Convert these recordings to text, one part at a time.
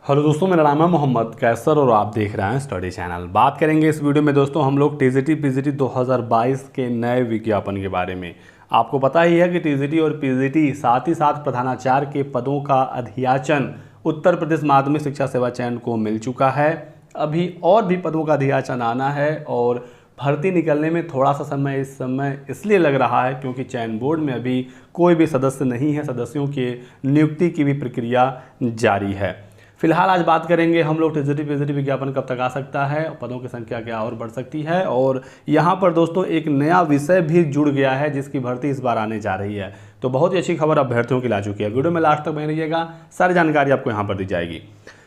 Hello दोस्तों, मेरा नाम है मोहम्मद कैसर और आप देख रहे हैं स्टडी चैनल। बात करेंगे इस वीडियो में दोस्तों हम लोग टीजीटी पीजीटी 2022 के नए विज्ञापन के बारे में। आपको पता ही है कि टीजीटी और पीजीटी साथ ही साथ प्रधानाचार्य के पदों का अधियाचन उत्तर प्रदेश माध्यमिक शिक्षा सेवा चयन को मिल चुका है। अभी और भी पदों का अधियाचन आना है और भर्ती निकलने में थोड़ा सा समय इस समय इसलिए लग रहा है क्योंकि चयन बोर्ड में अभी कोई भी सदस्य नहीं है। सदस्यों के नियुक्ति की भी प्रक्रिया जारी है। फिलहाल आज बात करेंगे हम लोग टीजीटी पीजीटी विज्ञापन कब तक आ सकता है, पदों की संख्या क्या और बढ़ सकती है, और यहाँ पर दोस्तों एक नया विषय भी जुड़ गया है जिसकी भर्ती इस बार आने जा रही है। तो बहुत ही अच्छी खबर अभ्यर्थियों की ला चुकी है। वीडियो में लास्ट तक बने रहिएगा, सारी जानकारी आपको यहाँ पर दी जाएगी।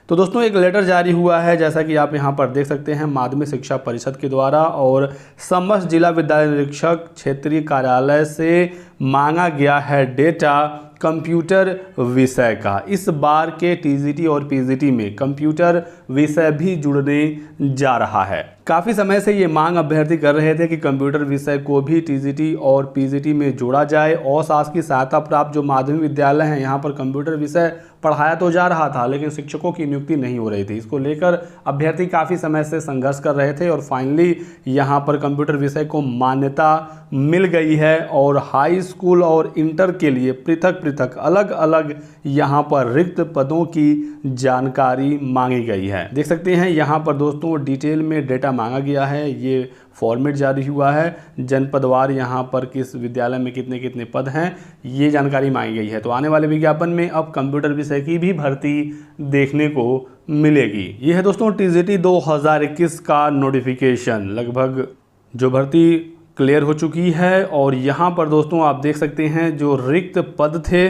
तो दोस्तों एक लेटर जारी हुआ है जैसा कि आप यहाँ पर देख सकते हैं माध्यमिक शिक्षा परिषद के द्वारा, और समस्त जिला विद्यालय निरीक्षक क्षेत्रीय कार्यालय से मांगा गया है डेटा कंप्यूटर विषय का। इस बार के टीजीटी और पीजीटी में कंप्यूटर विषय भी जुड़ने जा रहा है। काफ़ी समय से ये मांग अभ्यर्थी कर रहे थे कि कंप्यूटर विषय को भी टीजीटी और पीजीटी में जोड़ा जाए। और शासकीय सहायता प्राप्त जो माध्यमिक विद्यालय हैं यहाँ पर कंप्यूटर विषय पढ़ाया तो जा रहा था लेकिन शिक्षकों की नियुक्ति नहीं हो रही थी। इसको लेकर अभ्यर्थी काफ़ी समय से संघर्ष कर रहे थे और फाइनली यहाँ पर कंप्यूटर विषय को मान्यता मिल गई है और हाई स्कूल और इंटर के लिए पृथक पृथक अलग अलग यहाँ पर रिक्त पदों की जानकारी मांगी गई है। देख सकते हैं यहाँ पर दोस्तों डिटेल में डेटा मांगा गया है। ये फॉर्मेट जारी हुआ है, जनपदवार यहाँ पर किस विद्यालय में कितने कितने पद हैं ये जानकारी मांगी गई है। तो आने वाले विज्ञापन में अब कंप्यूटर विषय की भी भर्ती देखने को मिलेगी। ये है दोस्तों टीजीटी 2021 का नोटिफिकेशन। लगभग जो भर्ती क्लियर हो चुकी है और यहाँ पर दोस्तों आप देख सकते हैं जो रिक्त पद थे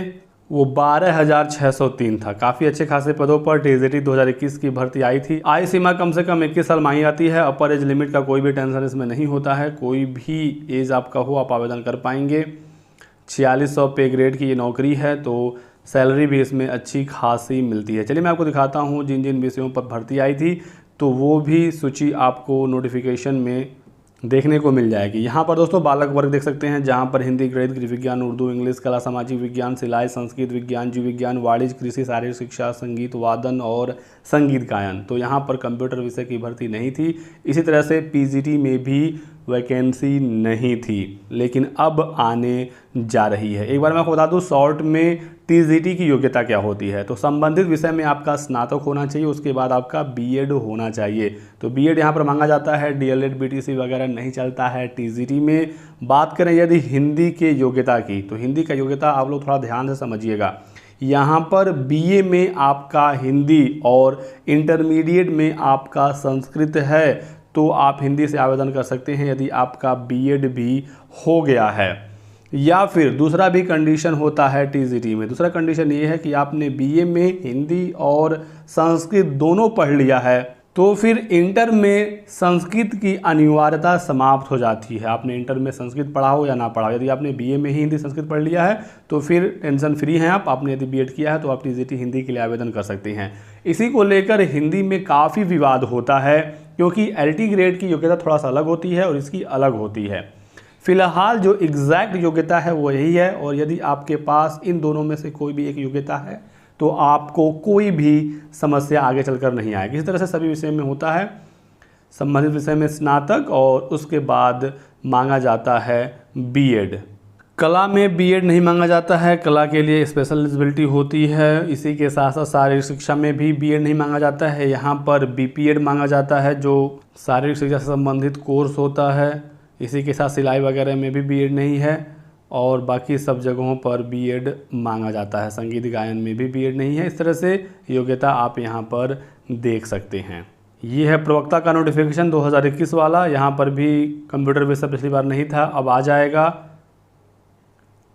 वो 12,603 था। काफ़ी अच्छे खासे पदों पर टीजीटी 2021 की भर्ती आई थी। आयु सीमा कम से कम 21 साल मांगी जाती है। अपर एज लिमिट का कोई भी टेंशन इसमें नहीं होता है। कोई भी एज आपका हो आप आवेदन कर पाएंगे। 4600 पे ग्रेड की ये नौकरी है तो सैलरी भी इसमें अच्छी खासी मिलती है। चलिए मैं आपको दिखाता हूँ जिन जिन विषयों पर भर्ती आई थी, तो वो भी सूची आपको नोटिफिकेशन में देखने को मिल जाएगी। यहाँ पर दोस्तों बालक वर्ग देख सकते हैं जहाँ पर हिंदी, गणित, गृह विज्ञान, उर्दू, इंग्लिश, कला, सामाजिक विज्ञान, सिलाई, संस्कृत, विज्ञान, जीव विज्ञान, वाणिज्य, कृषि, शारीरिक शिक्षा, संगीत, वादन और संगीत गायन। तो यहाँ पर कंप्यूटर विषय की भर्ती नहीं थी। इसी तरह से पीजीटी में भी वैकेंसी नहीं थी लेकिन अब आने जा रही है। एक बार मैं आपको बता दूं शॉर्ट में टीजीटी की योग्यता क्या होती है। तो संबंधित विषय में आपका स्नातक होना चाहिए, उसके बाद आपका बीएड होना चाहिए। तो बीएड यहाँ पर मांगा जाता है। डीएलएड, बीटीसी वगैरह नहीं चलता है टीजीटी में। बात करें यदि हिंदी के योग्यता की, तो हिंदी का योग्यता आप लोग थोड़ा ध्यान से समझिएगा। यहाँ पर बीए में आपका हिंदी और इंटरमीडिएट में आपका संस्कृत है तो आप हिंदी से आवेदन कर सकते हैं यदि आपका बीएड भी हो गया है। या फिर दूसरा भी कंडीशन होता है टीजीटी में। दूसरा कंडीशन ये है कि आपने बीए में हिंदी और संस्कृत दोनों पढ़ लिया है तो फिर इंटर में संस्कृत की अनिवार्यता समाप्त हो जाती है। आपने इंटर में संस्कृत पढ़ा हो या ना पढ़ा हो, यदि आपने बीए में ही हिंदी संस्कृत पढ़ लिया है तो फिर टेंशन फ्री हैं आप। आपने यदि बीएड किया है तो आप टीजीटी हिंदी के लिए आवेदन कर सकते हैं। इसी को लेकर हिंदी में काफ़ी विवाद होता है क्योंकि एलटी ग्रेड की योग्यता थोड़ा सा अलग होती है और इसकी अलग होती है। फिलहाल जो एग्जैक्ट योग्यता है वो यही है और यदि आपके पास इन दोनों में से कोई भी एक योग्यता है तो आपको कोई भी समस्या आगे चलकर नहीं आएगी। इस तरह से सभी विषय में होता है। संबंधित विषय में स्नातक और उसके बाद मांगा जाता है बीएड। कला में बीएड नहीं मांगा जाता है, कला के लिए स्पेशल एलिजिबिलिटी होती है। इसी के साथ साथ शारीरिक शिक्षा में भी बीएड नहीं मांगा जाता है। यहाँ पर बीपीएड मांगा जाता है जो शारीरिक शिक्षा से संबंधित कोर्स होता है। इसी के साथ सिलाई वगैरह में भी बीएड नहीं है और बाकी सब जगहों पर बीएड मांगा जाता है। संगीत गायन में भी बीएड नहीं है। इस तरह से योग्यता आप यहाँ पर देख सकते हैं। ये है प्रवक्ता का नोटिफिकेशन 2021 वाला। यहाँ पर भी कंप्यूटर विषय पिछली बार नहीं था, अब आ जाएगा।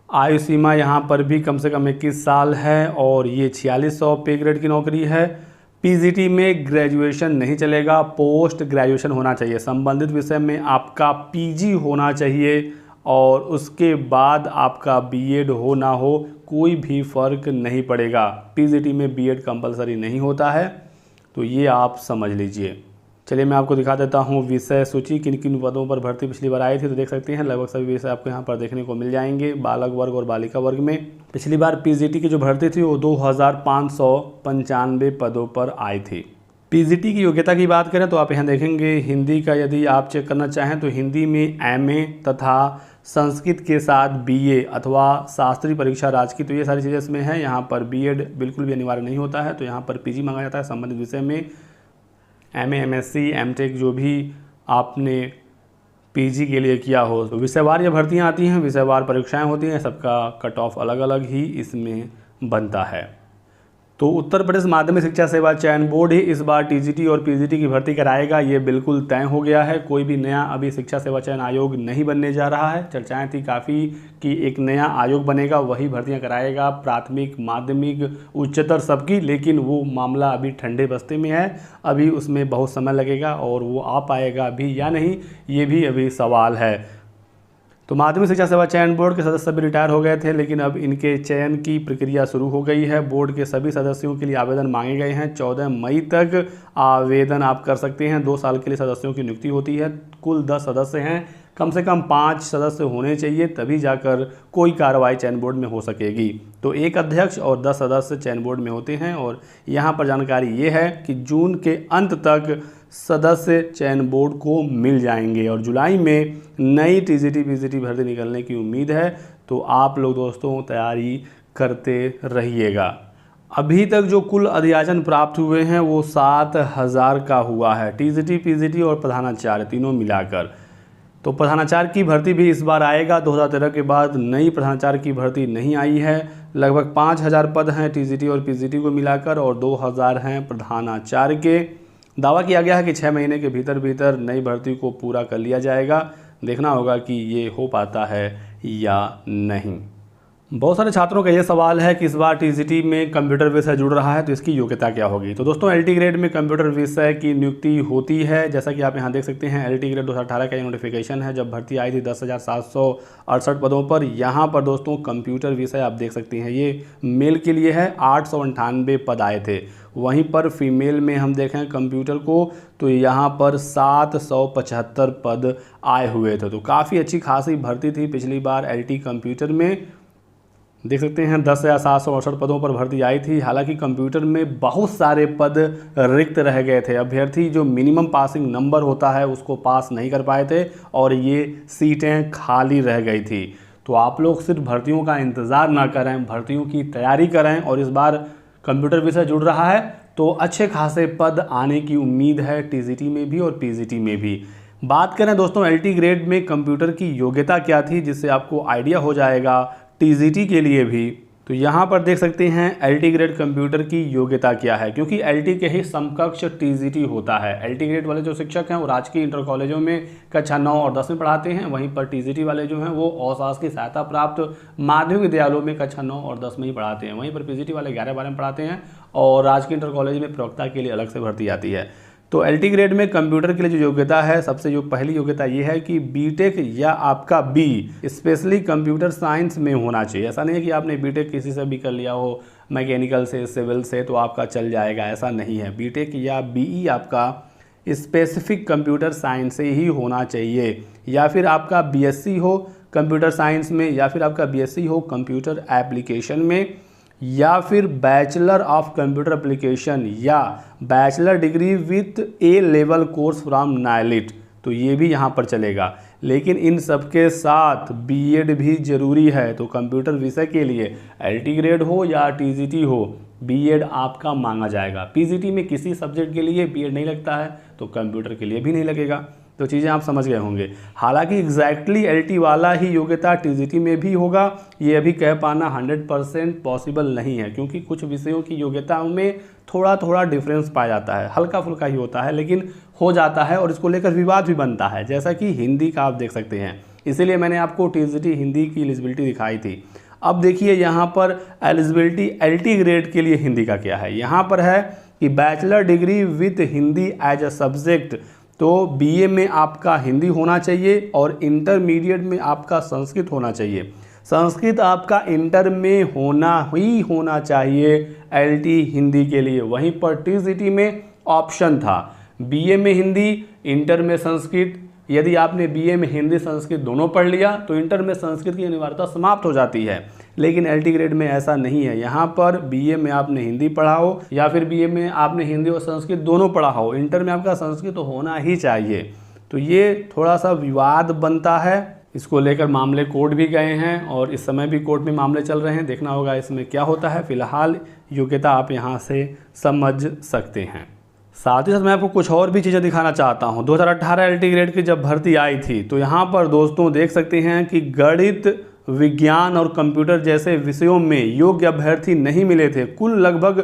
आयु सीमा यहाँ पर भी कम से कम 21 साल है और ये 4600 पे ग्रेड की नौकरी है। पीजीटी में ग्रेजुएशन नहीं चलेगा, पोस्ट ग्रेजुएशन होना चाहिए। संबंधित विषय में आपका पीजी होना चाहिए और उसके बाद आपका बीएड हो ना हो कोई भी फ़र्क नहीं पड़ेगा। पीजीटी में बीएड कंपलसरी नहीं होता है, तो ये आप समझ लीजिए। चलिए मैं आपको दिखा देता हूँ विषय सूची, किन किन पदों पर भर्ती पिछली बार आई थी। तो देख सकते हैं लगभग सभी विषय आपको यहाँ पर देखने को मिल जाएंगे बालक वर्ग और बालिका वर्ग में। पिछली बार पीजीटी की जो भर्ती थी वो 2595 पदों पर आई थी। पीजीटी की योग्यता की बात करें तो आप यहाँ देखेंगे हिंदी का यदि आप चेक करना चाहें तो हिंदी में एमए तथा संस्कृत के साथ बीए अथवा शास्त्री परीक्षा राजकीय, तो ये सारी चीज़ें इसमें हैं। यहाँ पर बीएड बिल्कुल भी अनिवार्य नहीं होता है, तो यहाँ पर पीजी मांगा जाता है संबंधित विषय में। एमए, एमएससी, एमटेक जो भी आपने पीजी के लिए किया हो, तो विषयवार ये भर्तियाँ आती हैं, विषयवार परीक्षाएँ होती हैं, सबका कट ऑफ अलग अलग ही इसमें बनता है। तो उत्तर प्रदेश माध्यमिक शिक्षा सेवा चयन बोर्ड ही इस बार टीजीटी और पीजीटी की भर्ती कराएगा, ये बिल्कुल तय हो गया है। कोई भी नया अभी शिक्षा सेवा चयन आयोग नहीं बनने जा रहा है। चर्चाएं थी काफ़ी कि एक नया आयोग बनेगा, वही भर्तियां कराएगा, प्राथमिक, माध्यमिक, उच्चतर सबकी, लेकिन वो मामला अभी ठंडे बस्ते में है। अभी उसमें बहुत समय लगेगा और वो आ पाएगा भी या नहीं, ये भी अभी सवाल है। तो माध्यमिक शिक्षा सेवा चयन बोर्ड के सदस्य भी रिटायर हो गए थे, लेकिन अब इनके चयन की प्रक्रिया शुरू हो गई है। बोर्ड के सभी सदस्यों के लिए आवेदन मांगे गए हैं। 14 मई तक आवेदन आप कर सकते हैं। 2 साल के लिए सदस्यों की नियुक्ति होती है। कुल 10 सदस्य हैं, कम से कम 5 सदस्य होने चाहिए, तभी जाकर कोई कार्रवाई चयन बोर्ड में हो सकेगी। तो 1 अध्यक्ष और 10 सदस्य चयन बोर्ड में होते हैं। और यहाँ पर जानकारी ये है कि जून के अंत तक सदस्य चयन बोर्ड को मिल जाएंगे और जुलाई में नई टीजीटी पीजीटी भर्ती निकलने की उम्मीद है। तो आप लोग दोस्तों तैयारी करते रहिएगा। अभी तक जो कुल अधियाचन प्राप्त हुए हैं वो 7000 का हुआ है, टीजीटी पीजीटी और प्रधानाचार्य तीनों मिलाकर। तो प्रधानाचार्य की भर्ती भी इस बार आएगा। 2013 के बाद नई प्रधानाचार्य की भर्ती नहीं आई है। लगभग 5000 पद हैं टीजीटी और पीजीटी को मिलाकर और 2000 हैं प्रधानाचार्य के। दावा किया गया है कि 6 महीने के भीतर नई भर्ती को पूरा कर लिया जाएगा। देखना होगा कि ये हो पाता है या नहीं। बहुत सारे छात्रों का ये सवाल है कि इस बार टीजीटी में कंप्यूटर विषय जुड़ रहा है तो इसकी योग्यता क्या होगी। तो दोस्तों एलटी ग्रेड में कंप्यूटर विषय की नियुक्ति होती है। जैसा कि आप यहाँ देख सकते हैं एलटी ग्रेड 2018 का ये नोटिफिकेशन है। जब भर्ती आई थी 10,768 पदों पर। यहाँ पर दोस्तों कंप्यूटर विषय आप देख सकते हैं ये मेल के लिए है, 898 पद आए थे। वहीं पर फीमेल में हम देखें कंप्यूटर को तो यहाँ पर 775 पद आए हुए थे। तो काफ़ी अच्छी खासी भर्ती थी पिछली बार एलटी कंप्यूटर में। देख सकते हैं 10,768 पदों पर भर्ती आई थी। हालांकि कंप्यूटर में बहुत सारे पद रिक्त रह गए थे। अभ्यर्थी जो मिनिमम पासिंग नंबर होता है उसको पास नहीं कर पाए थे और ये सीटें खाली रह गई थी। तो आप लोग सिर्फ भर्तियों का इंतज़ार ना करें, भर्तियों की तैयारी करें। और इस बार कंप्यूटर विषय जुड़ रहा है तो अच्छे खासे पद आने की उम्मीद है टीजीटी में भी और पीजीटी में भी। बात करें दोस्तों एलटी ग्रेड में कंप्यूटर की योग्यता क्या थी, जिससे आपको आइडिया हो जाएगा टीजीटी के लिए भी। तो यहाँ पर देख सकते हैं एलटी ग्रेड कंप्यूटर की योग्यता क्या है, क्योंकि एलटी के ही समकक्ष टीजीटी होता है। एलटी ग्रेड वाले जो शिक्षक हैं वो राजकीय इंटर कॉलेजों में कक्षा 9 और 10 में पढ़ाते हैं। वहीं पर टीजीटी वाले जो हैं वो औसास की सहायता प्राप्त माध्यमिक विद्यालयों में कक्षा 9 और 10 में ही पढ़ाते हैं। वहीं पर पीजीटी वाले 11-12 में पढ़ाते हैं और राजकीय इंटर कॉलेज में प्रवक्ता के लिए अलग से भर्ती आती है। तो एलटी ग्रेड में कंप्यूटर के लिए जो योग्यता है, सबसे जो पहली योग्यता ये है कि बीटेक या आपका बी स्पेशली कंप्यूटर साइंस में होना चाहिए। ऐसा नहीं है कि आपने बीटेक किसी से भी कर लिया हो, मैकेनिकल से, सिविल से, तो आपका चल जाएगा, ऐसा नहीं है। बीटेक या बीई आपका स्पेसिफिक कंप्यूटर साइंस से ही होना चाहिए, या फिर आपका बीएससी हो कंप्यूटर साइंस में, या फिर आपका बीएससी हो कंप्यूटर एप्लीकेशन में, या फिर बैचलर ऑफ कंप्यूटर एप्लीकेशन या bachelor degree with A level course from NIELIT, तो ये भी यहाँ पर चलेगा। लेकिन इन सबके साथ बीएड भी ज़रूरी है। तो कंप्यूटर विषय के लिए एलटी ग्रेड हो या टीजीटी हो, बीएड आपका मांगा जाएगा। पीजीटी में किसी सब्जेक्ट के लिए बीएड नहीं लगता है तो कंप्यूटर के लिए भी नहीं लगेगा। तो चीज़ें आप समझ गए होंगे। हालांकि एग्जैक्टली एलटी वाला ही योग्यता टीजीटी में भी होगा, ये अभी कह पाना 100% पॉसिबल नहीं है, क्योंकि कुछ विषयों की योग्यताओं में थोड़ा डिफरेंस पाया जाता है। हल्का फुल्का ही होता है लेकिन हो जाता है और इसको लेकर विवाद भी बनता है, जैसा कि हिंदी का आप देख सकते हैं। इसीलिए मैंने आपको टीजीटी हिंदी की एलिजिबिलिटी दिखाई थी। अब देखिए यहाँ पर एलिजिबिलिटी एलटी ग्रेड के लिए हिंदी का क्या है। यहाँ पर है कि bachelor degree with Hindi as a subject. तो बीए में आपका हिंदी होना चाहिए और इंटरमीडिएट में आपका संस्कृत होना चाहिए। संस्कृत आपका इंटर में होना चाहिए एलटी हिंदी के लिए। वहीं पर टीजीटी में ऑप्शन था, बीए में हिंदी, इंटर में संस्कृत। यदि आपने बीए में हिंदी संस्कृत दोनों पढ़ लिया तो इंटर में संस्कृत की अनिवार्यता समाप्त हो जाती है। लेकिन एलटी ग्रेड में ऐसा नहीं है। यहाँ पर बीए में आपने हिंदी पढ़ा हो या फिर बीए में आपने हिंदी और संस्कृत दोनों पढ़ा हो, इंटर में आपका संस्कृत तो होना ही चाहिए। तो ये थोड़ा सा विवाद बनता है, इसको लेकर मामले कोर्ट भी गए हैं और इस समय भी कोर्ट में मामले चल रहे हैं। देखना होगा इसमें क्या होता है। फिलहाल योग्यता आप यहाँ से समझ सकते हैं। साथ ही साथ मैं आपको कुछ और भी चीज़ें दिखाना चाहता हूँ। 2018 एलटी ग्रेड की जब भर्ती आई थी तो यहाँ पर दोस्तों देख सकते हैं कि गणित, विज्ञान और कंप्यूटर जैसे विषयों में योग्य अभ्यर्थी नहीं मिले थे। कुल लगभग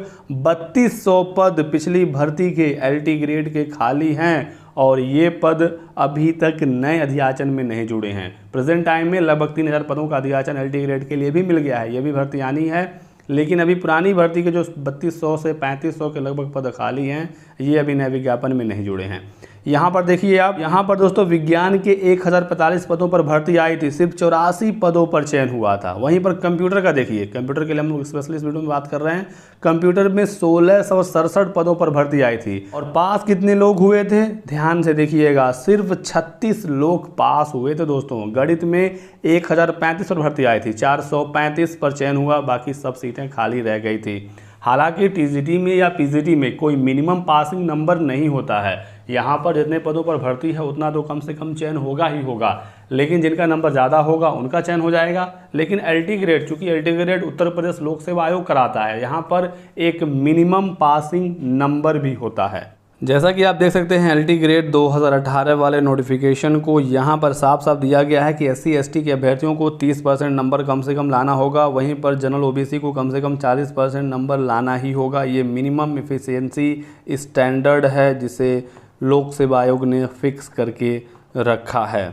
3200 पद पिछली भर्ती के एलटी ग्रेड के खाली हैं और ये पद अभी तक नए अध्याचन में नहीं जुड़े हैं। प्रेजेंट टाइम में लगभग 3000 पदों का अध्याचन एलटी ग्रेड के लिए भी मिल गया है, ये भी भर्ती आनी है। लेकिन अभी पुरानी भर्ती के जो 3200 से 3500 के लगभग पद खाली हैं, ये अभी नए विज्ञापन में नहीं जुड़े हैं। यहाँ पर देखिए आप, यहाँ पर दोस्तों विज्ञान के 1045 पदों पर भर्ती आई थी, सिर्फ 84 पदों पर चयन हुआ था। वहीं पर कंप्यूटर का देखिए, कंप्यूटर के लिए हम लोग स्पेशली इस वीडियो में बात कर रहे हैं। कंप्यूटर में 1667 पदों पर भर्ती आई थी और पास कितने लोग हुए थे, ध्यान से देखिएगा, सिर्फ 36 लोग पास हुए थे दोस्तों। गणित में 1035 पर भर्ती आई थी, 435 पर चयन हुआ, बाकी सब सीटें खाली रह गई थी। हालांकि टीजीटी में या पीजीटी में कोई मिनिमम पासिंग नंबर नहीं होता है। यहाँ पर जितने पदों पर भर्ती है उतना तो कम से कम चयन होगा ही होगा, लेकिन जिनका नंबर ज़्यादा होगा उनका चयन हो जाएगा। लेकिन एलटी ग्रेड, चूँकि एलटी ग्रेड उत्तर प्रदेश लोक सेवा आयोग कराता है, यहाँ पर एक मिनिमम पासिंग नंबर भी होता है। जैसा कि आप देख सकते हैं एलटी ग्रेड 2018 वाले नोटिफिकेशन को यहाँ पर साफ साफ दिया गया है कि एससी एसटी के अभ्यर्थियों को 30% नंबर कम से कम लाना होगा। वहीं पर जनरल ओबीसी को कम से कम 40% नंबर लाना ही होगा। ये मिनिमम एफिशिएंसी स्टैंडर्ड है जिसे लोक सेवा आयोग ने फिक्स करके रखा है।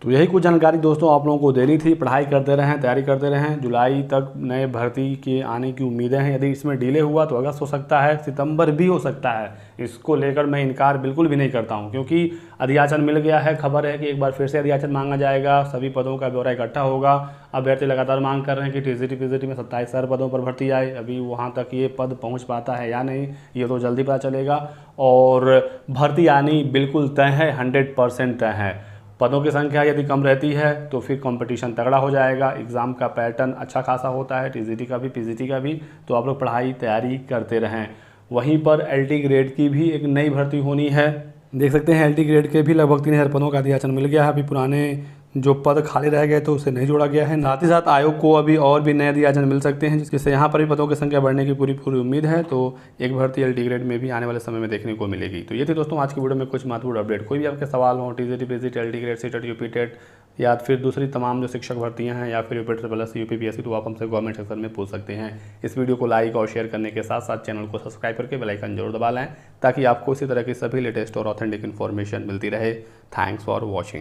तो यही कुछ जानकारी दोस्तों आप लोगों को देनी थी। पढ़ाई करते रहें, तैयारी करते रहें। जुलाई तक नए भर्ती के आने की उम्मीदें हैं। यदि इसमें डिले हुआ तो अगस्त हो सकता है, सितंबर भी हो सकता है। इसको लेकर मैं इनकार बिल्कुल भी नहीं करता हूं, क्योंकि अध्याचन मिल गया है। खबर है कि एक बार फिर से अध्याचन मांगा जाएगा, सभी पदों का ब्यौरा इकट्ठा होगा। अभ्यर्थी लगातार मांग कर रहे हैं कि टीजीटी पीजीटी में 27,000 पदों पर भर्ती आए। अभी वहाँ तक ये पद पहुँच पाता है या नहीं, ये तो जल्दी पता चलेगा। और भर्ती आनी बिल्कुल तय है, 100% तय है। पदों की संख्या यदि कम रहती है तो फिर कंपटीशन तगड़ा हो जाएगा। एग्ज़ाम का पैटर्न अच्छा खासा होता है, टीजीटी का भी पीजीटी का भी। तो आप लोग पढ़ाई तैयारी करते रहें। वहीं पर एलटी ग्रेड की भी एक नई भर्ती होनी है। देख सकते हैं एलटी ग्रेड के भी लगभग 3000 पदों का अध्याचन मिल गया है। अभी पुराने जो पद खाली रह गए तो उसे नहीं जोड़ा गया है। साथ ही साथ आयोग को अभी और भी नए अध्याचन मिल सकते हैं, जिससे यहाँ पर भी पदों की संख्या बढ़ने की पूरी उम्मीद है। तो एक भर्ती एलटी ग्रेड में भी आने वाले समय में देखने को मिलेगी। तो ये थी दोस्तों आज की वीडियो में कुछ महत्वपूर्ण अपडेट। कोई भी आपके सवाल हो, TGT PGT, LT grade, CTET, UPTET या फिर दूसरी तमाम जो शिक्षक भर्तियां हैं या फिर यूपीटेट प्लस यूपीपीएससी, तो आप हमसे कमेंट सेक्शन में पूछ सकते हैं। इस वीडियो को लाइक और शेयर करने के साथ साथ चैनल को सब्सक्राइब करके बेल आइकन जरूर दबा लें, ताकि आपको इसी तरह की सभी लेटेस्ट और ऑथेंटिक इन्फॉर्मेशन मिलती रहे। Thanks for watching.